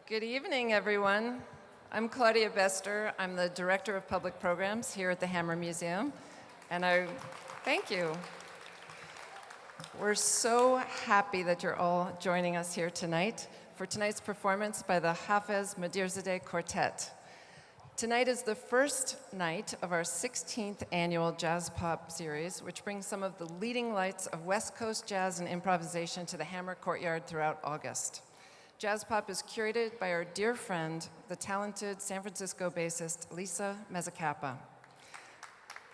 Good evening, everyone. I'm Claudia Bester. I'm the Director of Public Programs here at the Hammer Museum, and thank you. We're so happy that you're all joining us here tonight for tonight's performance by the Hafez Modirzadeh Quartet. Tonight is the first night of our 16th annual JazzPOP series, which brings some of the leading lights of West Coast jazz and improvisation to the Hammer Courtyard throughout August. JazzPOP is curated by our dear friend, the talented San Francisco bassist, Lisa Mezzacapa.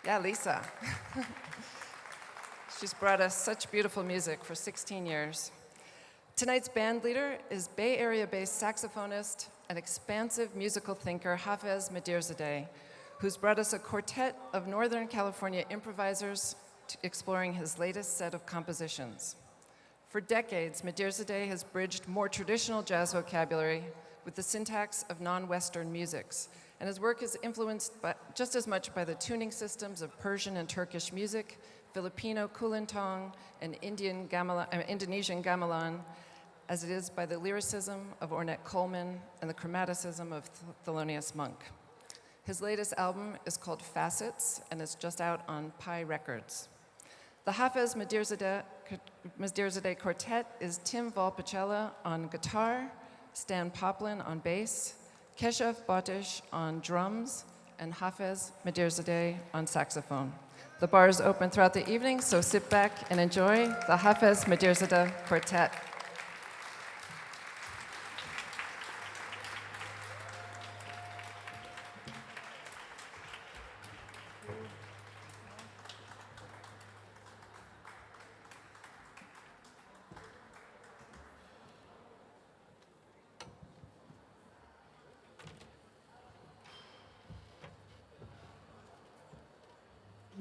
Yeah, Lisa. She's brought us such beautiful music for 16 years. Tonight's band leader is Bay Area-based saxophonist and expansive musical thinker, Hafez Modirzadeh, who's brought us a quartet of Northern California improvisers exploring his latest set of compositions. For decades, Modirzadeh has bridged more traditional jazz vocabulary with the syntax of non-Western musics, and his work is influenced just as much by the tuning systems of Persian and Turkish music, Filipino kulintang, and Indonesian gamelan, as it is by the lyricism of Ornette Coleman and the chromaticism of Thelonious Monk. His latest album is called Facets, and it's just out on Pi Records. The Hafez Modirzadeh Quartet is Tim Volpicella on guitar, Stan Poplin on bass, Keshav Batish on drums, and Hafez Modirzadeh on saxophone. The bar is open throughout the evening, so sit back and enjoy the Hafez Modirzadeh Quartet.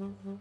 Mm-hmm.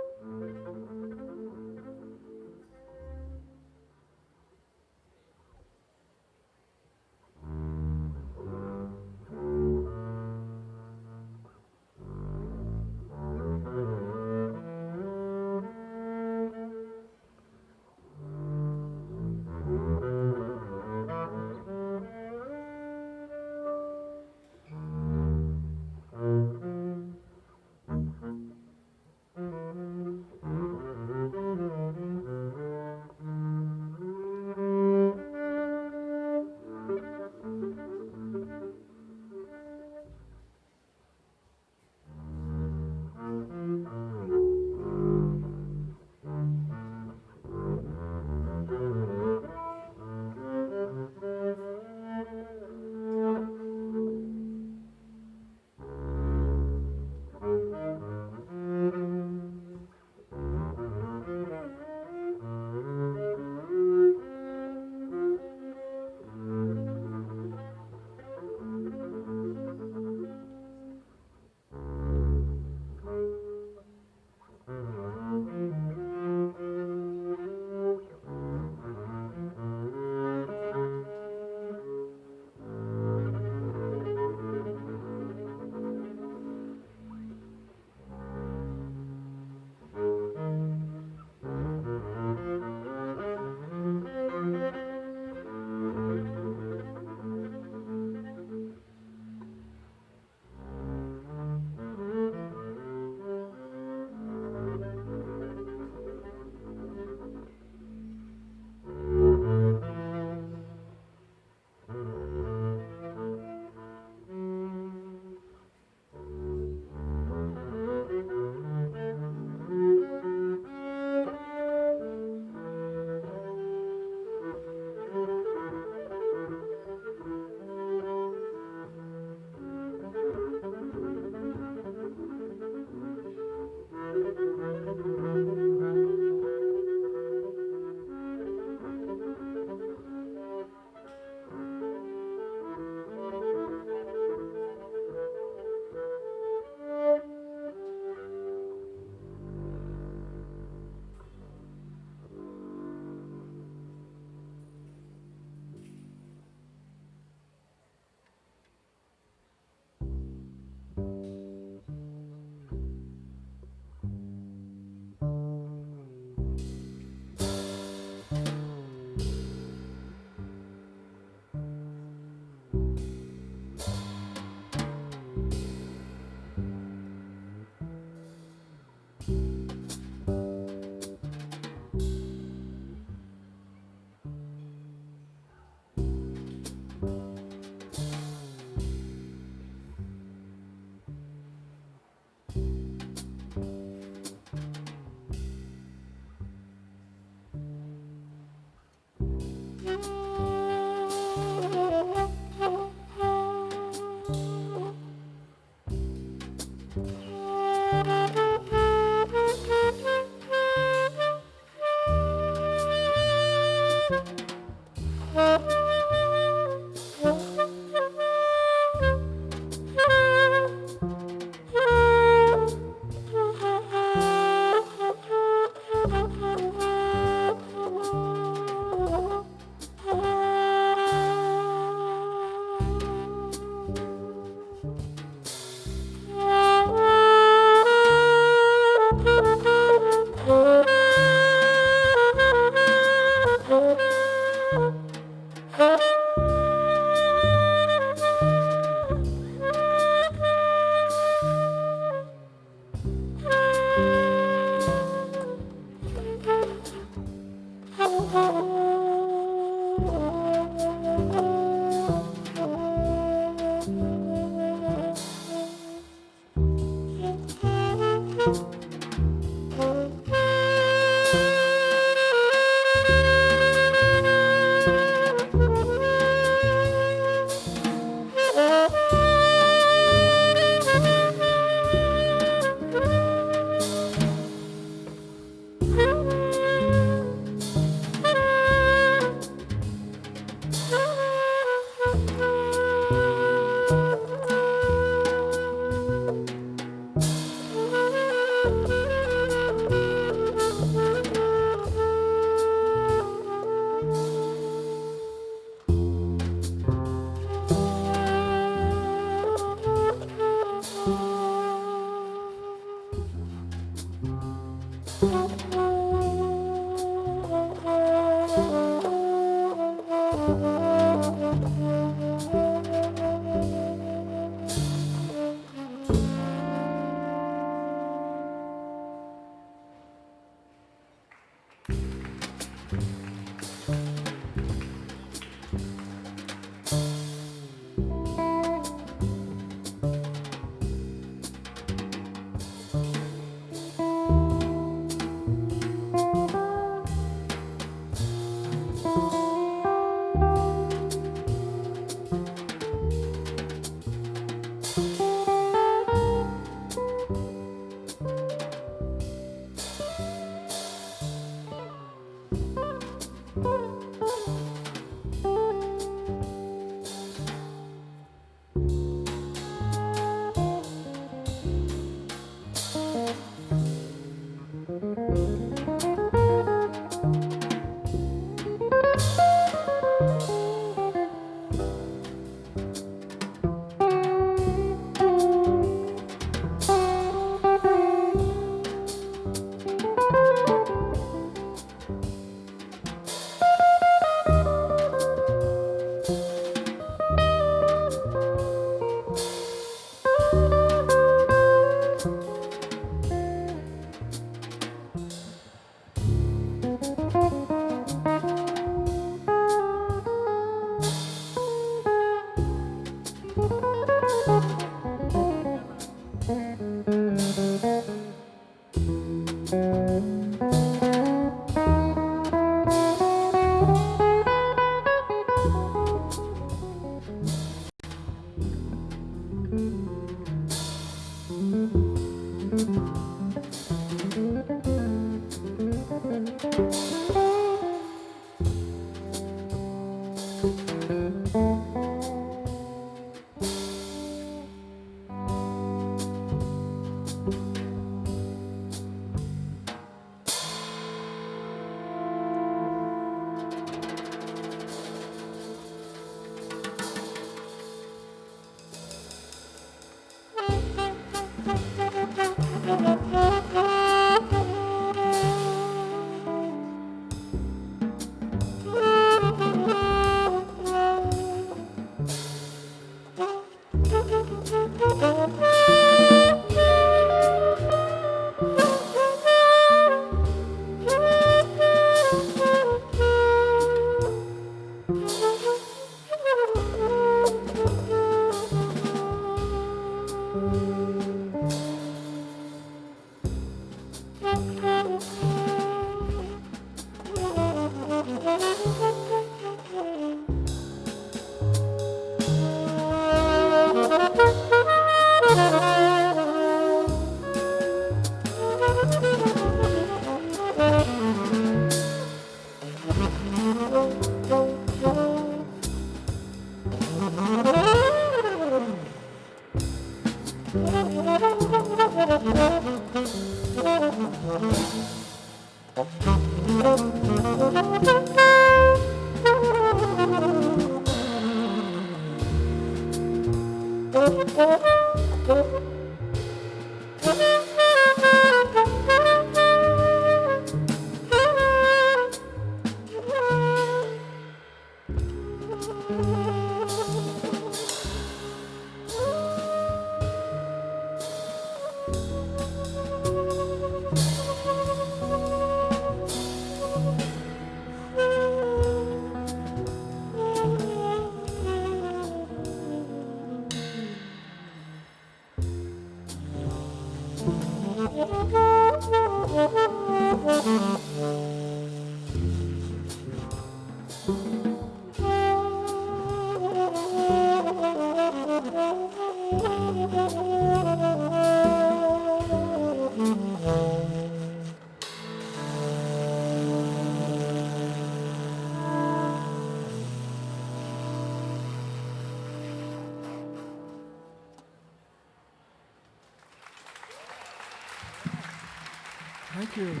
Thank you.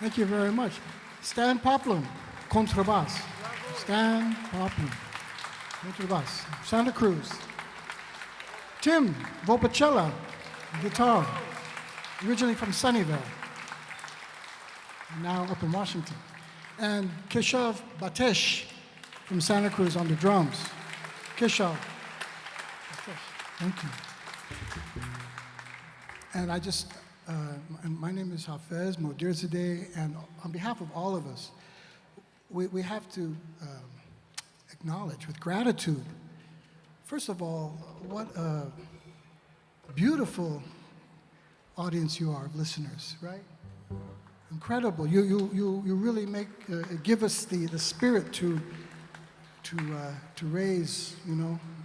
Thank you very much. Stan Poplin, contrabass. Stan Poplin, contrabass. Santa Cruz. Tim Volpicella, guitar, originally from Sunnyvale. now up in Washington. And Keshav Batish from Santa Cruz on the drums. Keshav Batish, thank you. And my name is Hafez Modirzadeh, and on behalf of all of us, we have to acknowledge with gratitude, first of all, what a beautiful audience you are, listeners, right? Incredible. You really give us the spirit to raise,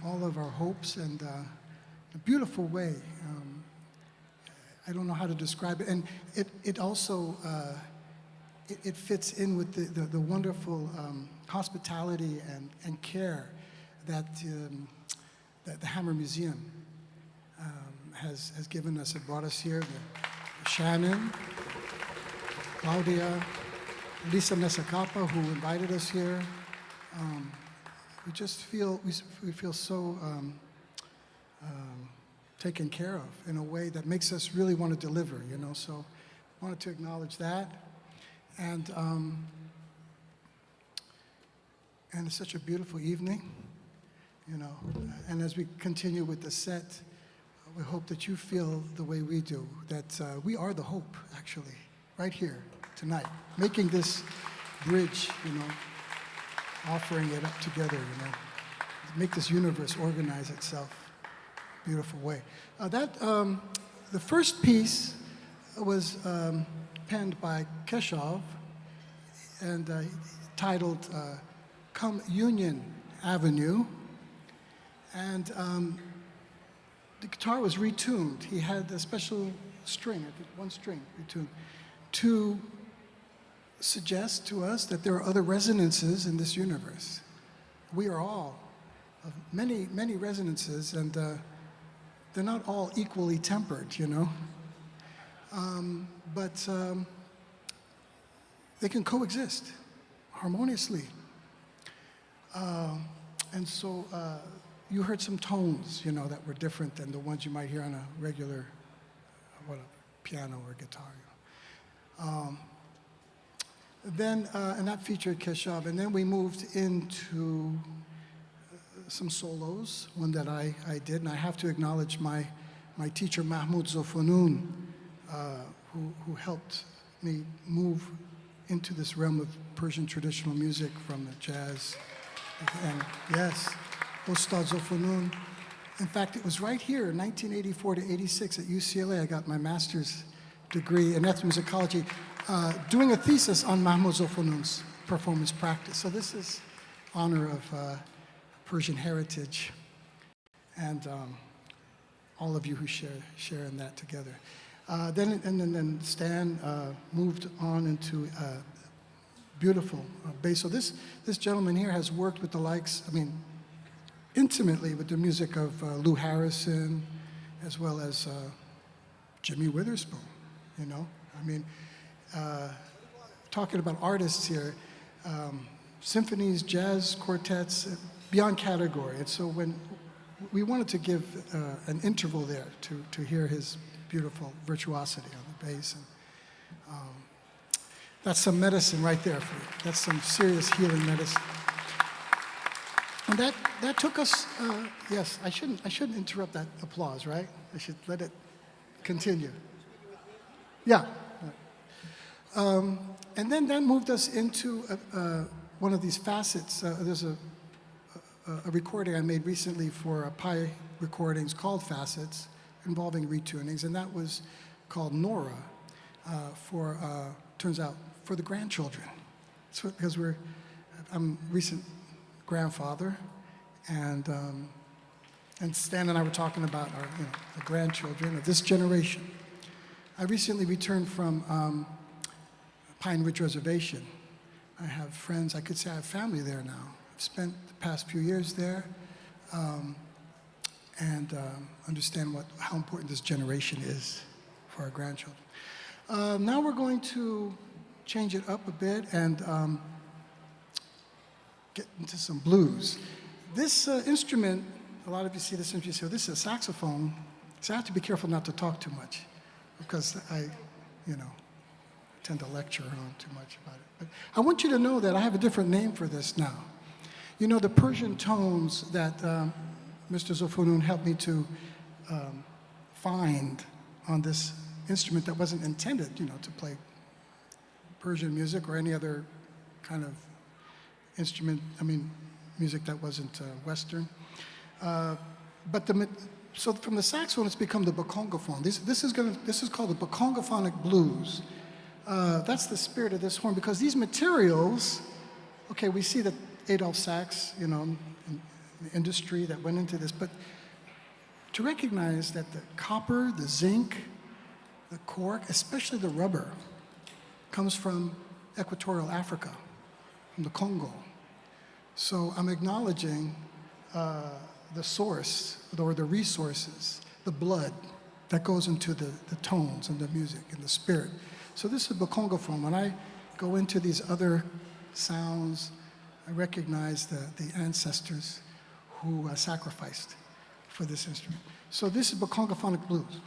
all of our hopes, and a beautiful way. I don't know how to describe it, and it also it fits in with the wonderful hospitality and care that the Hammer Museum has given us. It brought us here. Shannon, Claudia, Lisa Mesacapa, who invited us here. We just feel so taken care of in a way that makes us really want to deliver, So I wanted to acknowledge that. And it's such a beautiful evening, And as we continue with the set, we hope that you feel the way we do, that we are the hope, actually, right here tonight, making this bridge, offering it up together, make this universe organize itself. Beautiful way. The first piece was penned by Keshav and titled Come Union Avenue. And the guitar was retuned. He had a special string, I think one string retuned, to suggest to us that there are other resonances in this universe. We are all of many, many resonances, and they're not all equally tempered, but they can coexist harmoniously. And so you heard some tones, that were different than the ones you might hear on a regular, piano or guitar. And that featured Keshav, and then we moved into some solos, one that I did, and I have to acknowledge my teacher, Mahmoud Zofonoon, who helped me move into this realm of Persian traditional music from the jazz. And yes, Ustad Zofonoon. In fact, it was right here in 1984 to 86 at UCLA. I got my master's degree in ethnomusicology, doing a thesis on Mahmoud Zofonoon's performance practice. So this is honor of Persian heritage, and all of you who share in that together. Then Stan moved on into beautiful bass. So this gentleman here has worked with the likes, intimately with the music of Lou Harrison, as well as Jimmy Witherspoon. Talking about artists here, symphonies, jazz, quartets, beyond category. And so when we wanted to give an interval there to hear his beautiful virtuosity on the bass. And that's some medicine right there for you. That's some serious healing medicine. And that took us, yes, I shouldn't interrupt that applause, right? I should let it continue. Yeah. And then that moved us into one of these facets. There's a recording I made recently for Pi Recordings called Facets, involving retunings, and that was called Nora, turns out, for the grandchildren. So, because I'm a recent grandfather, and Stan and I were talking about the grandchildren of this generation. I recently returned from Pine Ridge Reservation. I have friends, I could say I have family there now. I've spent the past few years there, and understand how important this generation is for our grandchildren. Now we're going to change it up a bit and get into some blues. This instrument, a lot of you see this instrument, you say, this is a saxophone, so I have to be careful not to talk too much, because tend to lecture on too much about it. But I want you to know that I have a different name for this now. You know, the Persian tones that Mr. Zofunun helped me to find on this instrument that wasn't intended, you know, to play Persian music or any other kind of instrument, music that wasn't Western. So from the saxophone, it's become the bakongophone. This is called the bakongophonic blues. That's the spirit of this horn, because these materials, okay, we see that Adolf Sax, you know, in the industry that went into this, but to recognize that the copper, the zinc, the cork, especially the rubber, comes from equatorial Africa, from the Congo. So I'm acknowledging the source or the resources, the blood that goes into the tones and the music and the spirit. So this is bakongophone. When I go into these other sounds, I recognize the ancestors who sacrificed for this instrument. So this is bakongophonic blues.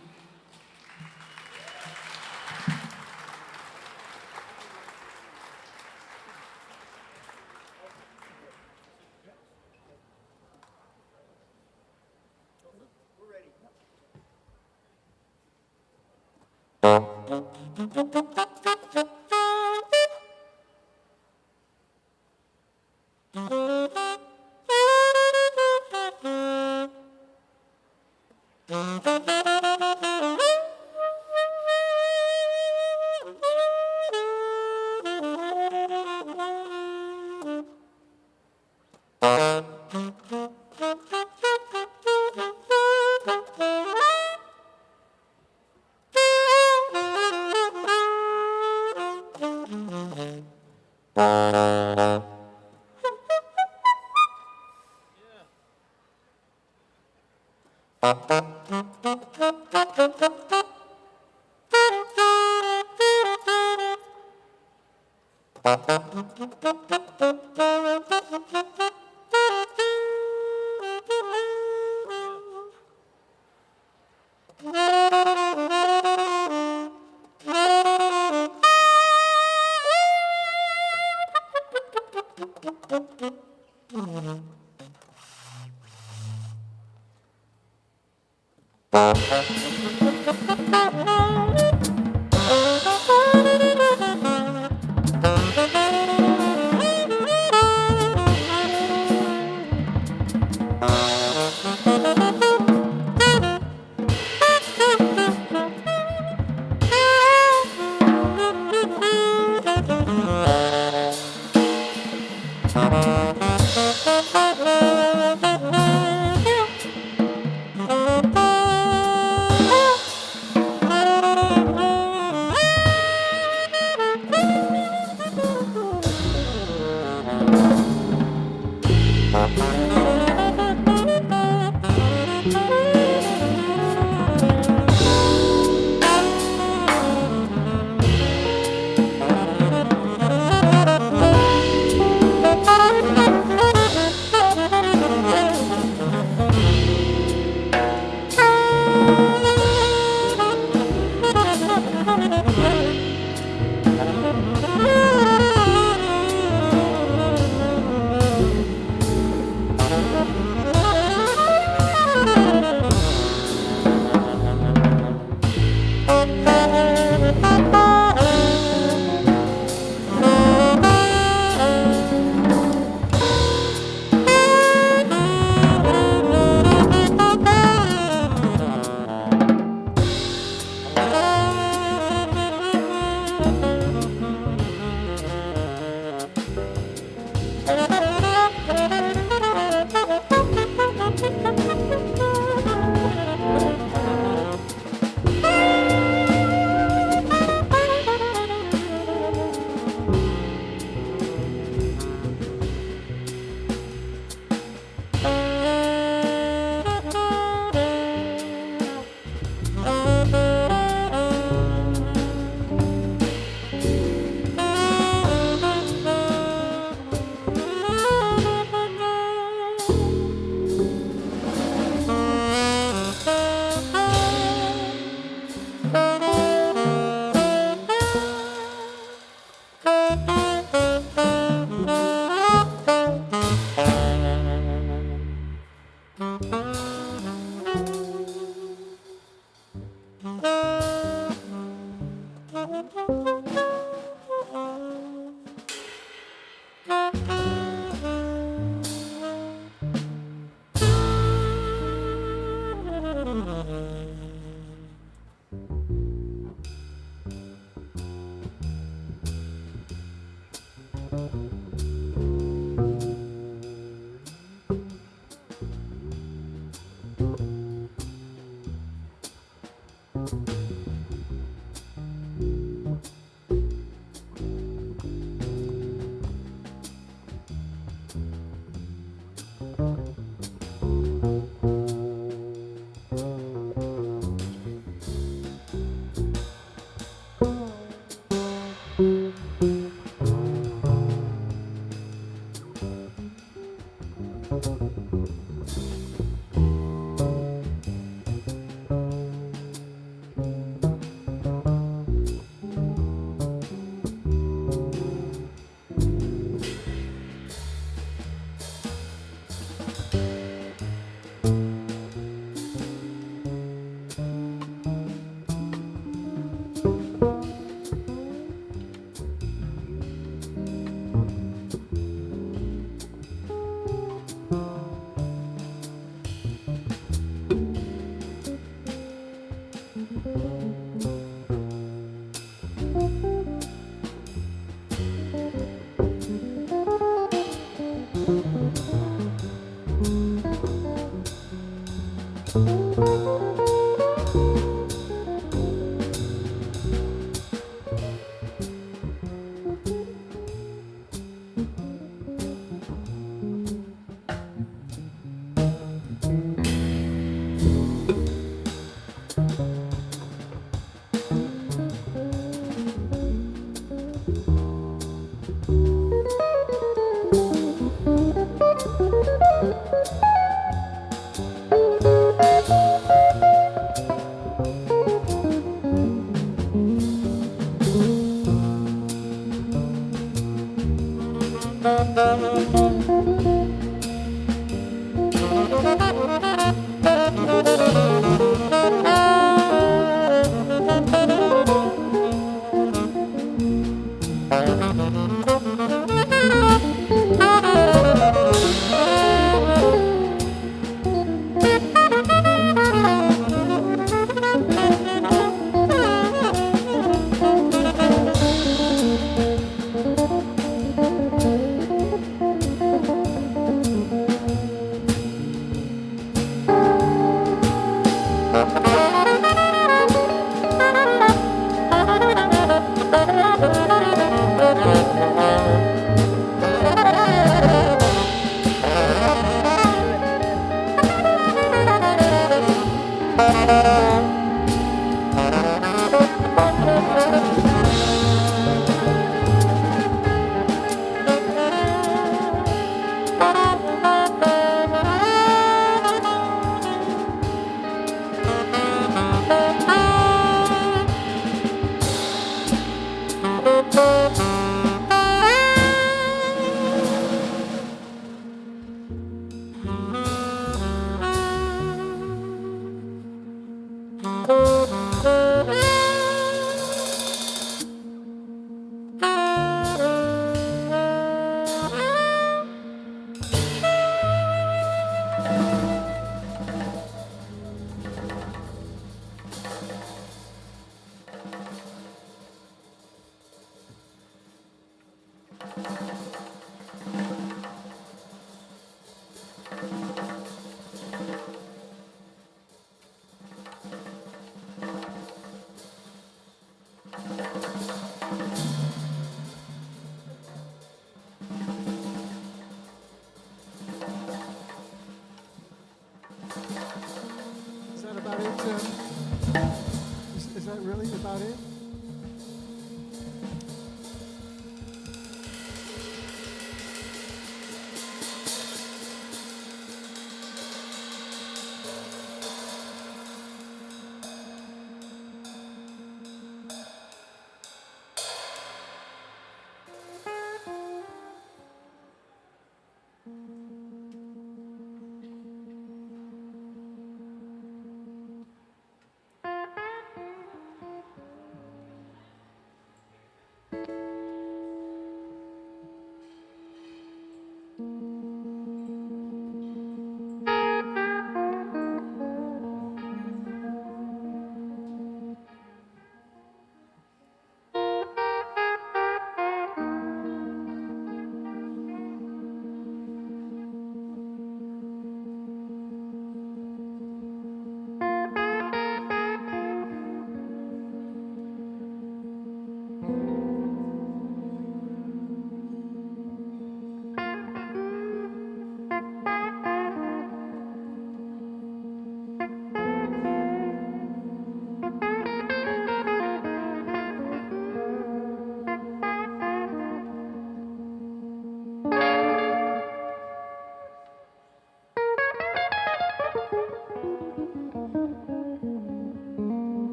Is that really about it?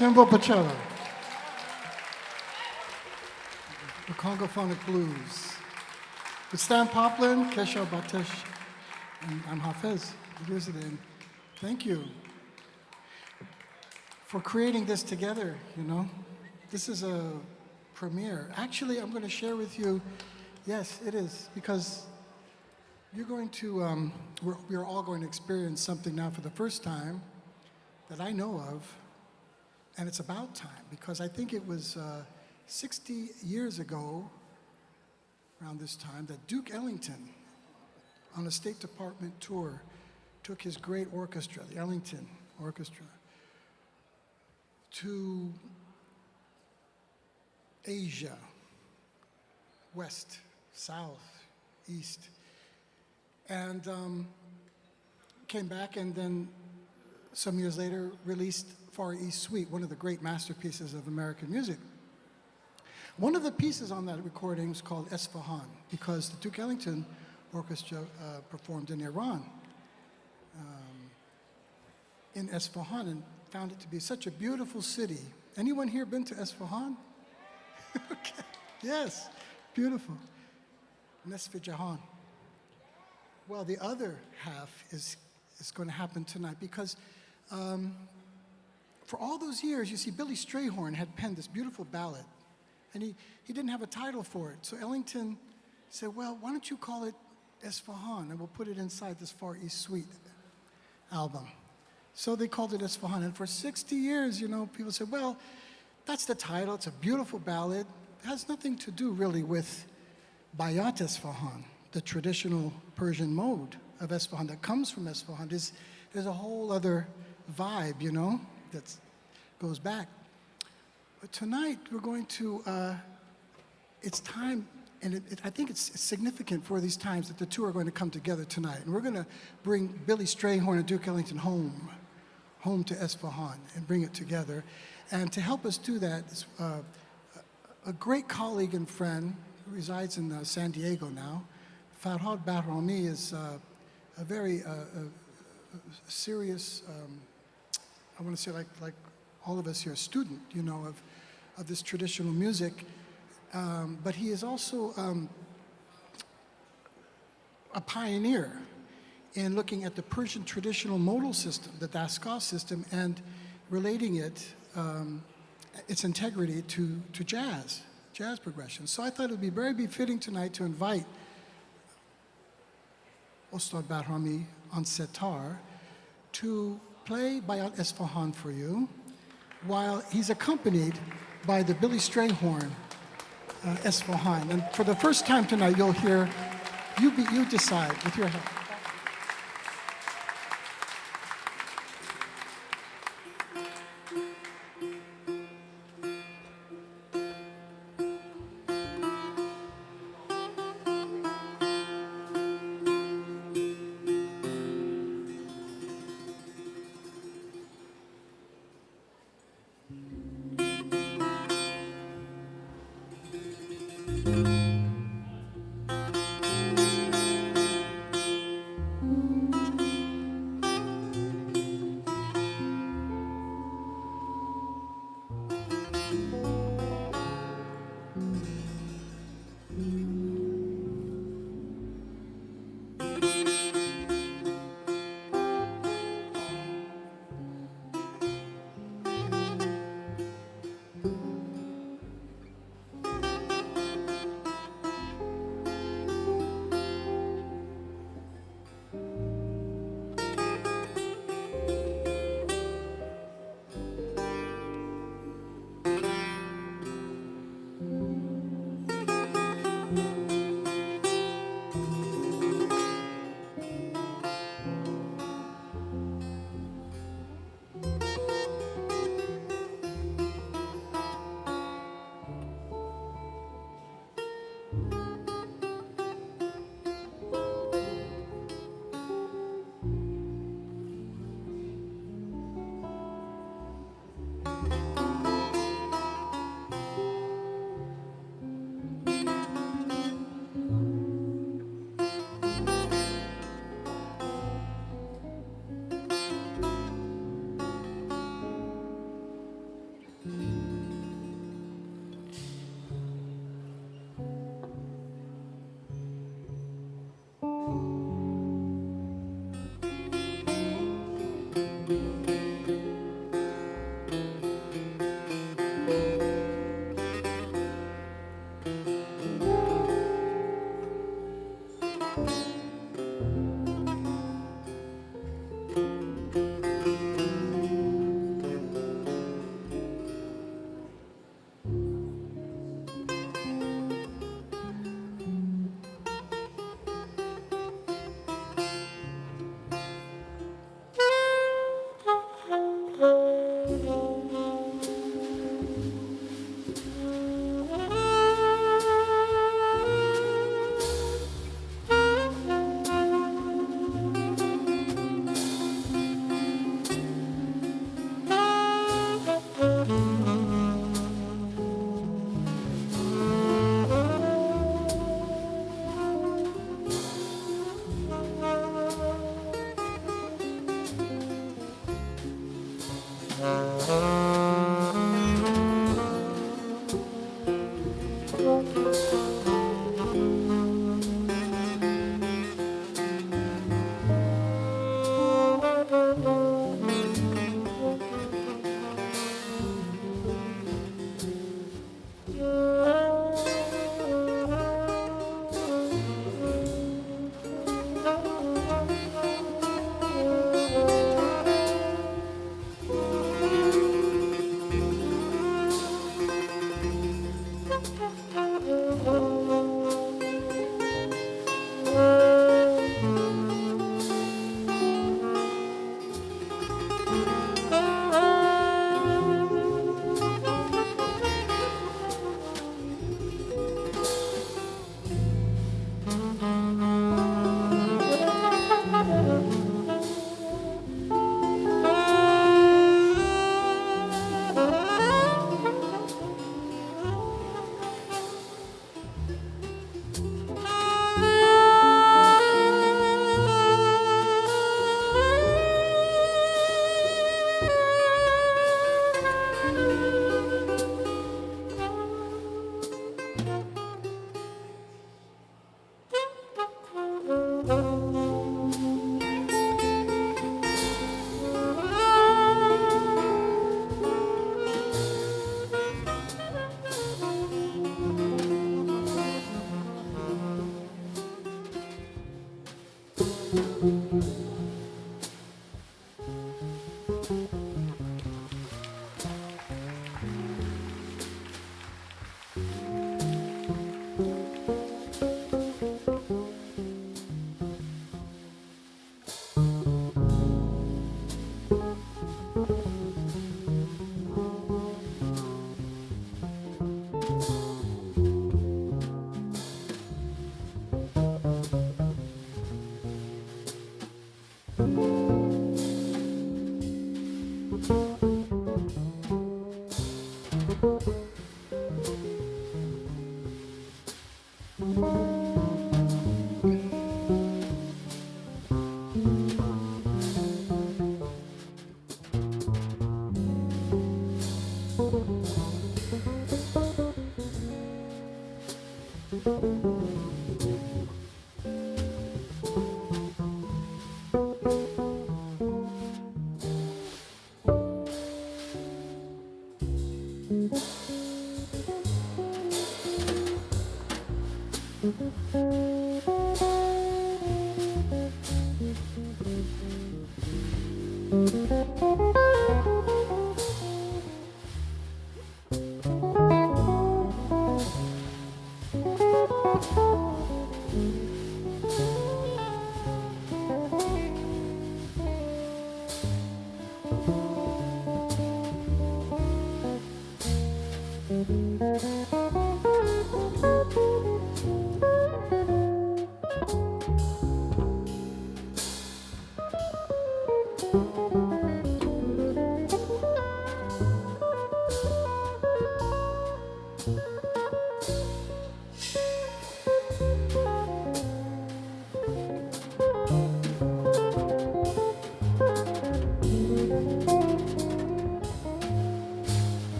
Volpicella. The Congophonic Blues. With Stan Poplin, Keshav Batish, and I'm Hafez Modirzadeh. Thank you for creating this together, you know. This is a premiere. Actually, I'm going to share with you, yes, it is, because you're going to, we're all going to experience something now for the first time that I know of, and it's about time, because I think it was 60 years ago, around this time, that Duke Ellington, on a State Department tour, took his great orchestra, the Ellington Orchestra, to Asia, west, south, east, and came back and then some years later released Far East Suite, one of the great masterpieces of American music. One of the pieces on that recording is called Esfahan, because the Duke Ellington Orchestra performed in Iran, in Esfahan, and found it to be such a beautiful city. Anyone here been to Esfahan? Okay. Yes, beautiful. Nesf Jahan. Well, the other half is going to happen tonight, because for all those years, you see, Billy Strayhorn had penned this beautiful ballad, and he didn't have a title for it. So Ellington said, well, why don't you call it Esfahan, and we'll put it inside this Far East Suite album. So they called it Esfahan, and for 60 years, you know, people said, well, that's the title, it's a beautiful ballad. It has nothing to do really with Bayat Esfahan, the traditional Persian mode of Esfahan that comes from Esfahan. There's a whole other vibe, you know, that goes back. But tonight we're going to, it's time, and I think it's significant for these times that the two are going to come together tonight. And we're going to bring Billy Strayhorn and Duke Ellington home to Esfahan and bring it together. And to help us do that is a great colleague and friend who resides in San Diego now. Farhad Bahrami is a very serious, I want to say like all of us here, a student, you know, of this traditional music. But he is also a pioneer in looking at the Persian traditional modal system, the Dastgah system, and relating it, its integrity to jazz progression. So I thought it would be very befitting tonight to invite Ustad Bahrami on setar to play Bayat Esfahan for you, while he's accompanied by the Billy Strayhorn Esfahan. And for the first time tonight, you'll hear, you decide with your help.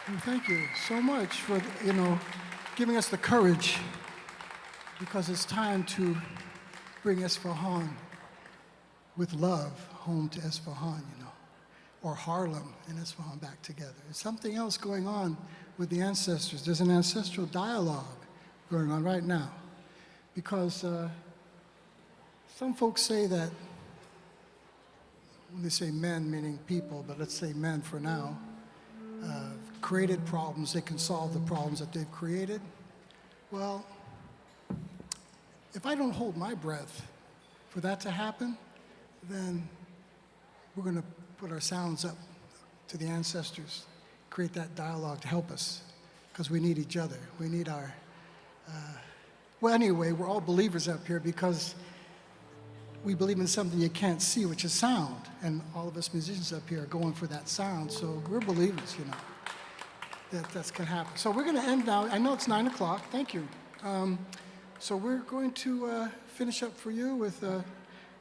Well, thank you so much for, giving us the courage, because it's time to bring Esfahan with love home to Esfahan, or Harlem and Esfahan back together. There's something else going on with the ancestors. There's an ancestral dialogue going on right now, because some folks say that, when they say men, meaning people, but let's say men for now, created problems, they can solve the problems that they've created. Well, if I don't hold my breath for that to happen, then we're going to put our sounds up to the ancestors, create that dialogue to help us, because we need each other. We need our, well, anyway, we're all believers up here because we believe in something you can't see, which is sound. And all of us musicians up here are going for that sound, so we're believers, that's going to happen. So we're going to end now. I know it's 9 o'clock. Thank you. So we're going to finish up for you with a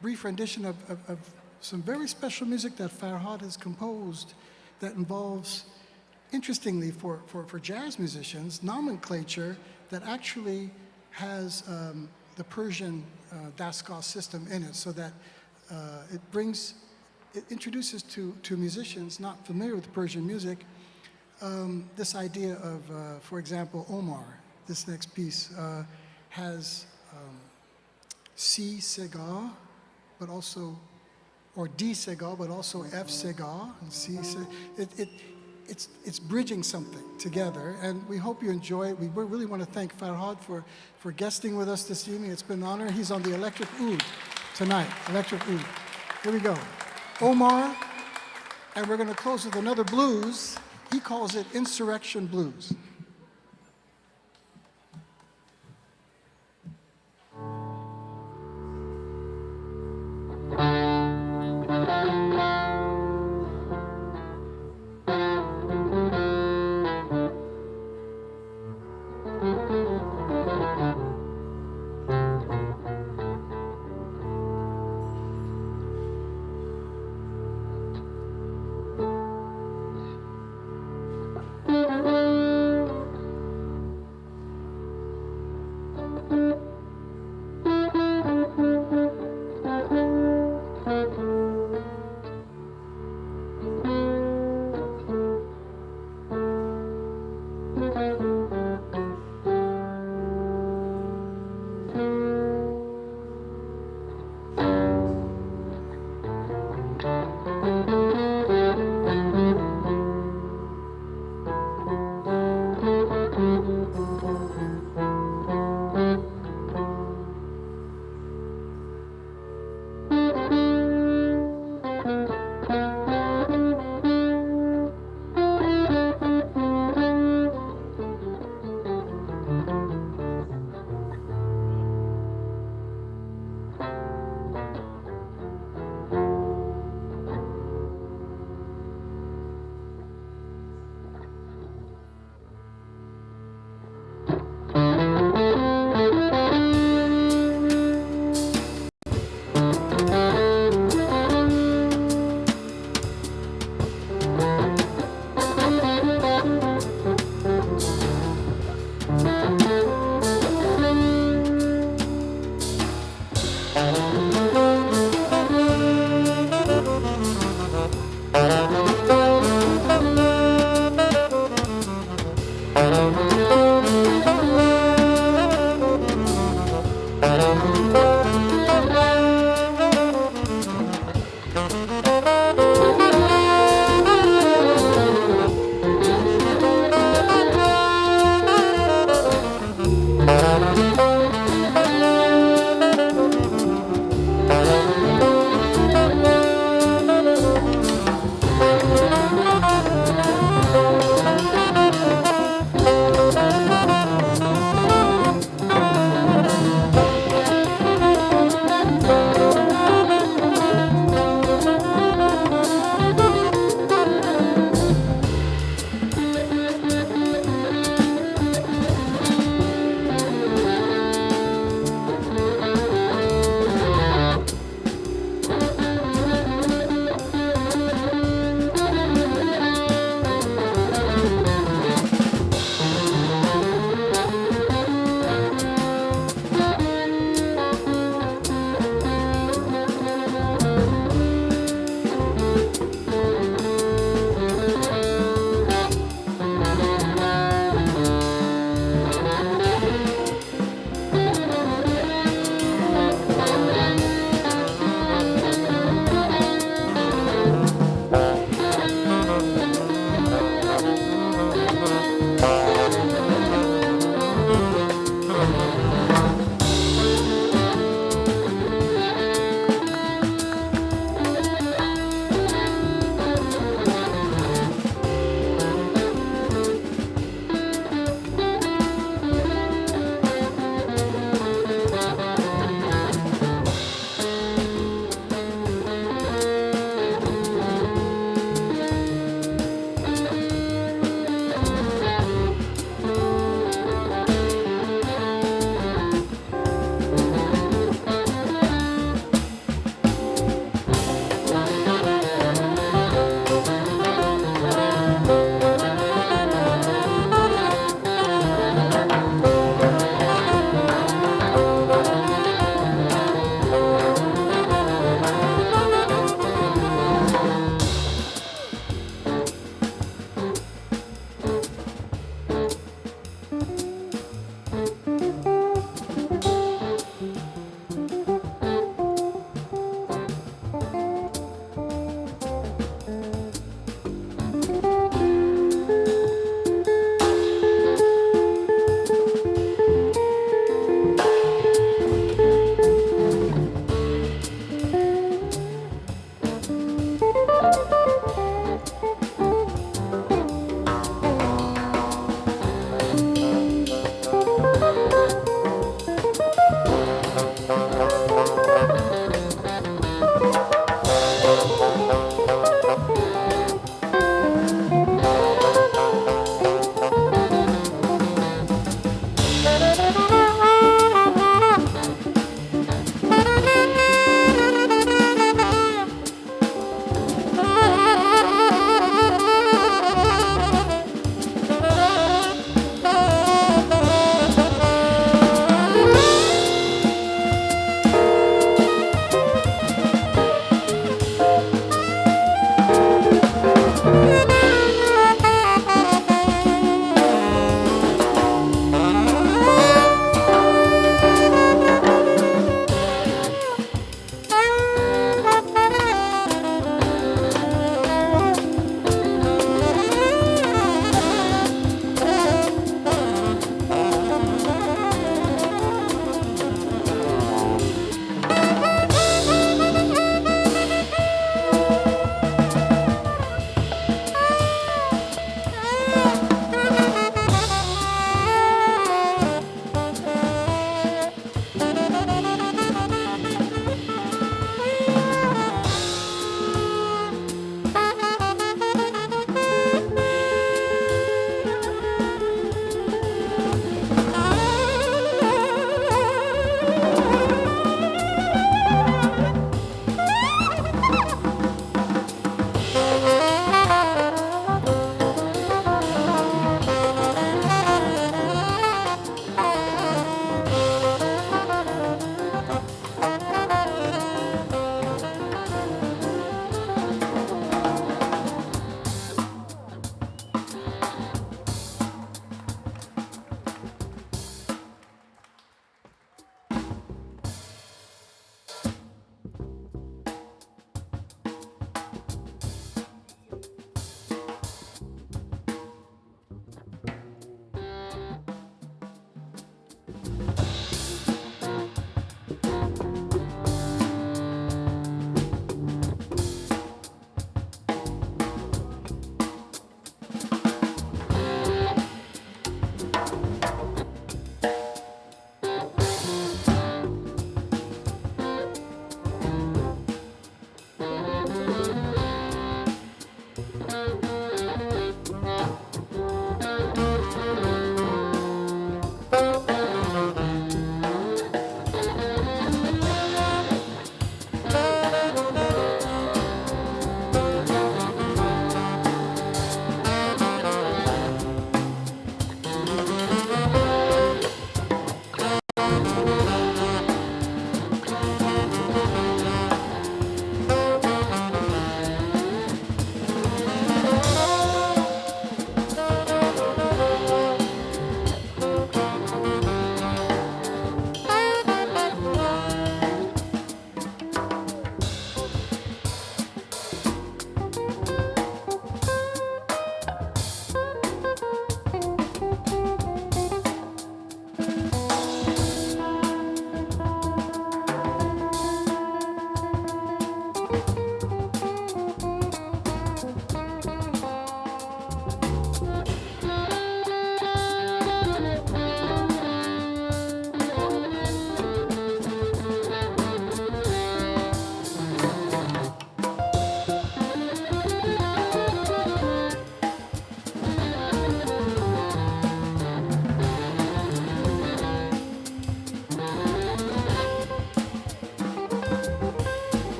brief rendition of some very special music that Farhad has composed that involves, interestingly for jazz musicians, nomenclature that actually has the Persian Daskal system in it, so that it introduces to musicians not familiar with Persian music this idea of, for example, Omar, this next piece, has C Sega, but also, or D Sega, but also F Sega, and C Sega. It's bridging something together, and we hope you enjoy it. We really want to thank Farhad for guesting with us this evening. It's been an honor. He's on the electric oud tonight, electric oud. Here we go. Omar, and we're going to close with another blues. He calls it Insurrection Blues.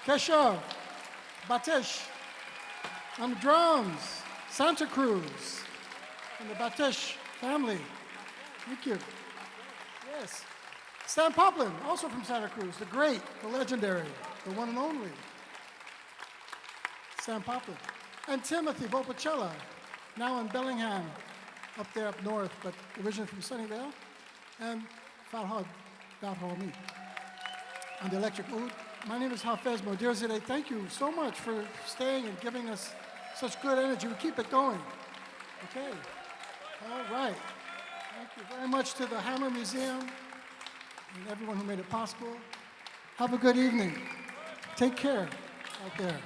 Keshav Batish on the drums. Santa Cruz and the Batish family. Thank you. Yes. Stan Poplin, also from Santa Cruz, the great, the legendary, the one and only. Stan Poplin. And Timothy Volpicella, now in Bellingham, up there up north, but originally from Sunnyvale. And Farhad Darhomi on the electric oud. My name is Hafez Modirzadeh. Thank you so much for staying and giving us such good energy. We keep it going. Okay. All right. Thank you very much to the Hammer Museum and everyone who made it possible. Have a good evening. Take care out there.